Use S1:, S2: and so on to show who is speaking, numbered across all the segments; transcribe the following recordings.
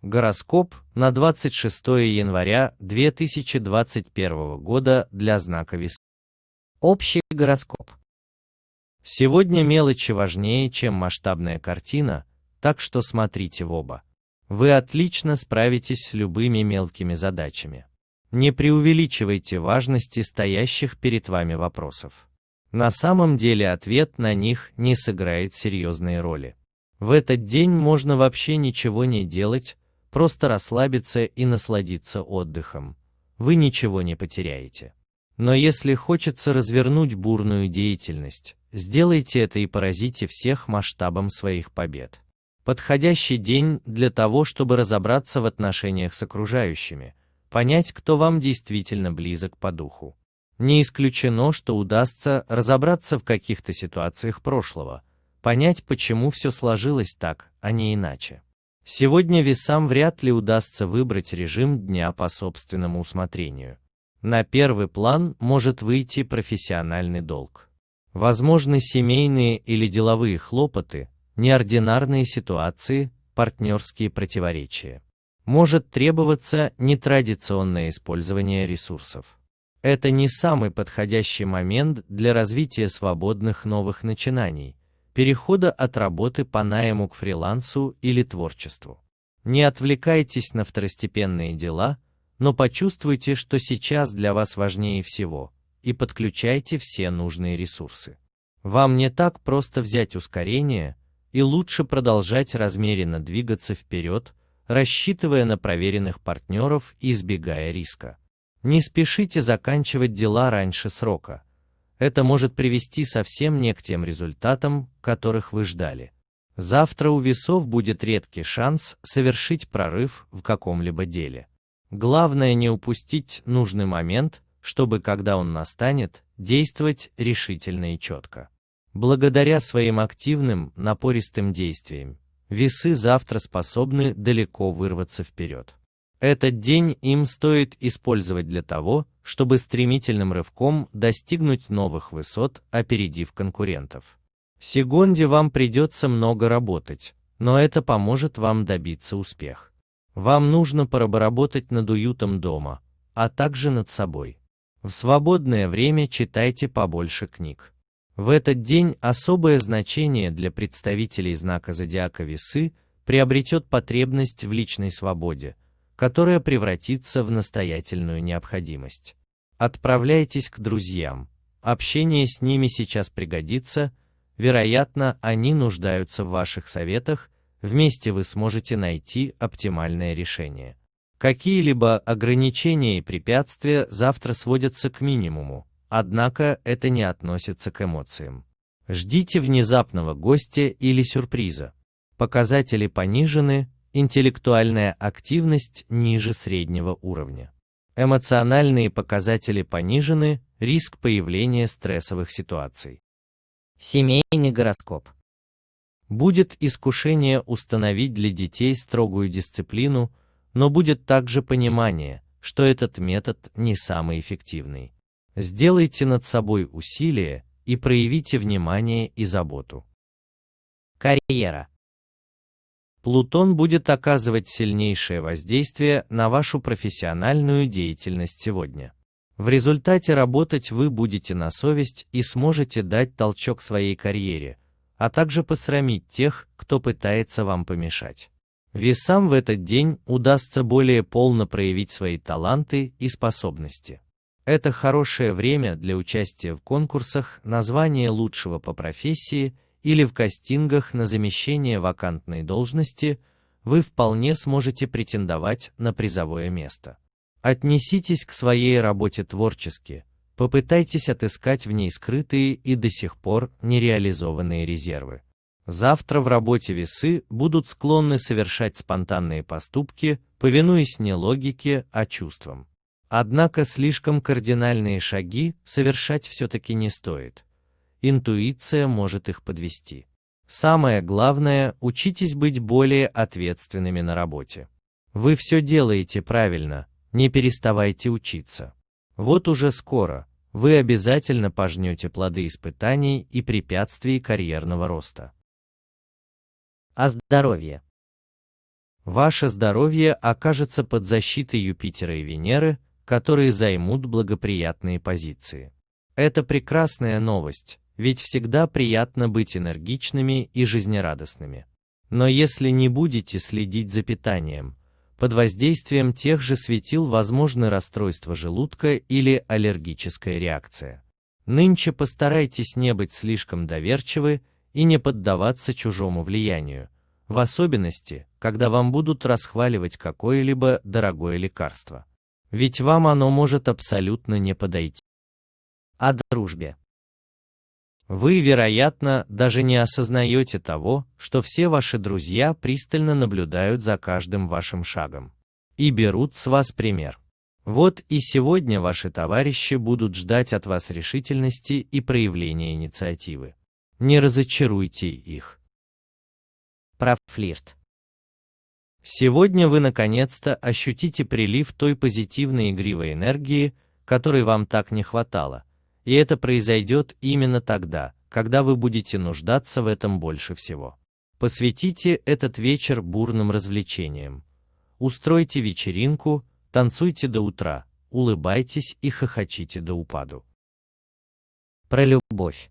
S1: Гороскоп на 26 января 2021 года для знака Весы.
S2: Общий гороскоп.
S1: Сегодня мелочи важнее, чем масштабная картина, так что смотрите в оба. Вы отлично справитесь с любыми мелкими задачами. Не преувеличивайте важности стоящих перед вами вопросов. На самом деле ответ на них не сыграет серьезной роли. В этот день можно вообще ничего не делать, просто расслабиться и насладиться отдыхом. Вы ничего не потеряете. Но если хочется развернуть бурную деятельность, сделайте это и поразите всех масштабом своих побед. Подходящий день для того, чтобы разобраться в отношениях с окружающими, понять, кто вам действительно близок по духу. Не исключено, что удастся разобраться в каких-то ситуациях прошлого, понять, почему все сложилось так, а не иначе. Сегодня весам вряд ли удастся выбрать режим дня по собственному усмотрению. На первый план может выйти профессиональный долг. Возможны семейные или деловые хлопоты, неординарные ситуации, партнерские противоречия. Может требоваться нетрадиционное использование ресурсов. Это не самый подходящий момент для развития свободных новых начинаний, перехода от работы по найму к фрилансу или творчеству. Не отвлекайтесь на второстепенные дела, но почувствуйте, что сейчас для вас важнее всего, и подключайте все нужные ресурсы. Вам не так просто взять ускорение, и лучше продолжать размеренно двигаться вперед, рассчитывая на проверенных партнеров и избегая риска. Не спешите заканчивать дела раньше срока. Это может привести совсем не к тем результатам, которых вы ждали. Завтра у весов будет редкий шанс совершить прорыв в каком-либо деле. Главное не упустить нужный момент, чтобы, когда он настанет, действовать решительно и четко. Благодаря своим активным, напористым действиям, весы завтра способны далеко вырваться вперед. Этот день им стоит использовать для того, чтобы стремительным рывком достигнуть новых высот, опередив конкурентов. Сегодня вам придется много работать, но это поможет вам добиться успеха. Вам нужно поработать над уютом дома, а также над собой. В свободное время читайте побольше книг. В этот день особое значение для представителей знака зодиака Весы приобретет потребность в личной свободе, которая превратится в настоятельную необходимость. Отправляйтесь к друзьям. Общение с ними сейчас пригодится, вероятно, они нуждаются в ваших советах, вместе вы сможете найти оптимальное решение. Какие-либо ограничения и препятствия завтра сводятся к минимуму, однако это не относится к эмоциям. Ждите внезапного гостя или сюрприза. Показатели понижены, интеллектуальная активность ниже среднего уровня. Эмоциональные показатели понижены, риск появления стрессовых ситуаций.
S2: Семейный гороскоп.
S1: Будет искушение установить для детей строгую дисциплину, но будет также понимание, что этот метод не самый эффективный. Сделайте над собой усилие и проявите внимание и заботу.
S2: Карьера.
S1: Плутон будет оказывать сильнейшее воздействие на вашу профессиональную деятельность сегодня. В результате работать вы будете на совесть и сможете дать толчок своей карьере, а также посрамить тех, кто пытается вам помешать. Весам в этот день удастся более полно проявить свои таланты и способности. Это хорошее время для участия в конкурсах на звание лучшего по профессии или в кастингах на замещение вакантной должности, вы вполне сможете претендовать на призовое место. Отнеситесь к своей работе творчески, попытайтесь отыскать в ней скрытые и до сих пор нереализованные резервы. Завтра в работе весы будут склонны совершать спонтанные поступки, повинуясь не логике, а чувствам. Однако слишком кардинальные шаги совершать все-таки не стоит. Интуиция может их подвести. Самое главное, учитесь быть более ответственными на работе. Вы все делаете правильно, не переставайте учиться. Вот уже скоро вы обязательно пожнете плоды испытаний и препятствий карьерного роста.
S2: О здоровье.
S1: Ваше здоровье окажется под защитой Юпитера и Венеры, которые займут благоприятные позиции. Это прекрасная новость, ведь всегда приятно быть энергичными и жизнерадостными. Но если не будете следить за питанием, под воздействием тех же светил возможны расстройства желудка или аллергическая реакция. Нынче постарайтесь не быть слишком доверчивы и не поддаваться чужому влиянию, в особенности, когда вам будут расхваливать какое-либо дорогое лекарство. Ведь вам оно может абсолютно не подойти.
S2: О дружбе.
S1: Вы, вероятно, даже не осознаете того, что все ваши друзья пристально наблюдают за каждым вашим шагом и берут с вас пример. Вот и сегодня ваши товарищи будут ждать от вас решительности и проявления инициативы. Не разочаруйте их.
S2: Про флирт.
S1: Сегодня вы наконец-то ощутите прилив той позитивной игривой энергии, которой вам так не хватало, и это произойдет именно тогда, когда вы будете нуждаться в этом больше всего. Посвятите этот вечер бурным развлечениям. Устройте вечеринку, танцуйте до утра, улыбайтесь и хохочите до упаду.
S2: Про любовь.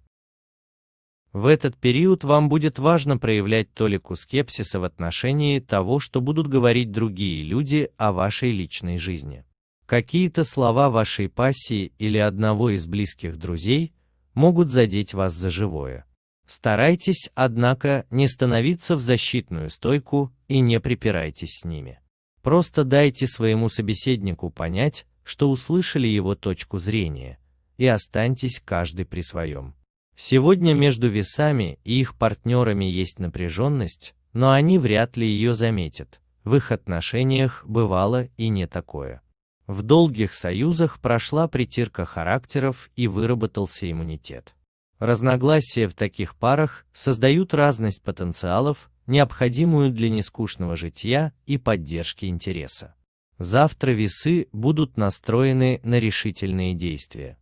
S1: В этот период вам будет важно проявлять толику скепсиса в отношении того, что будут говорить другие люди о вашей личной жизни. Какие-то слова вашей пассии или одного из близких друзей могут задеть вас за живое. Старайтесь, однако, не становиться в защитную стойку и не припирайтесь с ними. Просто дайте своему собеседнику понять, что услышали его точку зрения, и останьтесь каждый при своем. Сегодня между весами и их партнерами есть напряженность, но они вряд ли ее заметят. В их отношениях бывало и не такое. В долгих союзах прошла притирка характеров и выработался иммунитет. Разногласия в таких парах создают разность потенциалов, необходимую для нескучного житья и поддержки интереса. Завтра весы будут настроены на решительные действия.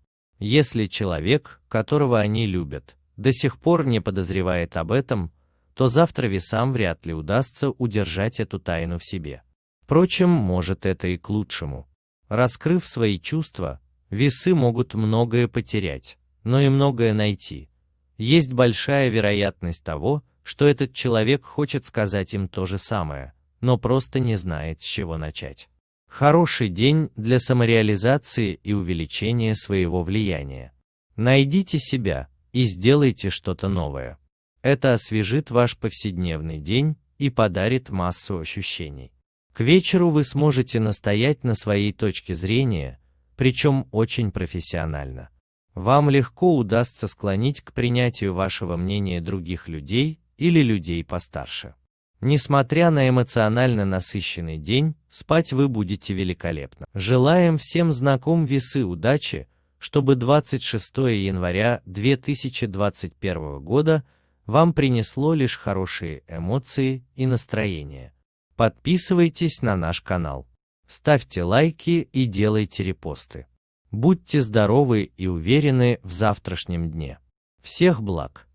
S1: Если человек, которого они любят, до сих пор не подозревает об этом, то завтра весам вряд ли удастся удержать эту тайну в себе. Впрочем, может, это и к лучшему. Раскрыв свои чувства, весы могут многое потерять, но и многое найти. Есть большая вероятность того, что этот человек хочет сказать им то же самое, но просто не знает, с чего начать. Хороший день для самореализации и увеличения своего влияния. Найдите себя и сделайте что-то новое. Это освежит ваш повседневный день и подарит массу ощущений. К вечеру вы сможете настоять на своей точке зрения, причем очень профессионально. Вам легко удастся склонить к принятию вашего мнения других людей или людей постарше. Несмотря на эмоционально насыщенный день, спать вы будете великолепно. Желаем всем знаком весы удачи, чтобы 26 января 2021 года вам принесло лишь хорошие эмоции и настроение. Подписывайтесь на наш канал, ставьте лайки и делайте репосты. Будьте здоровы и уверены в завтрашнем дне. Всех благ!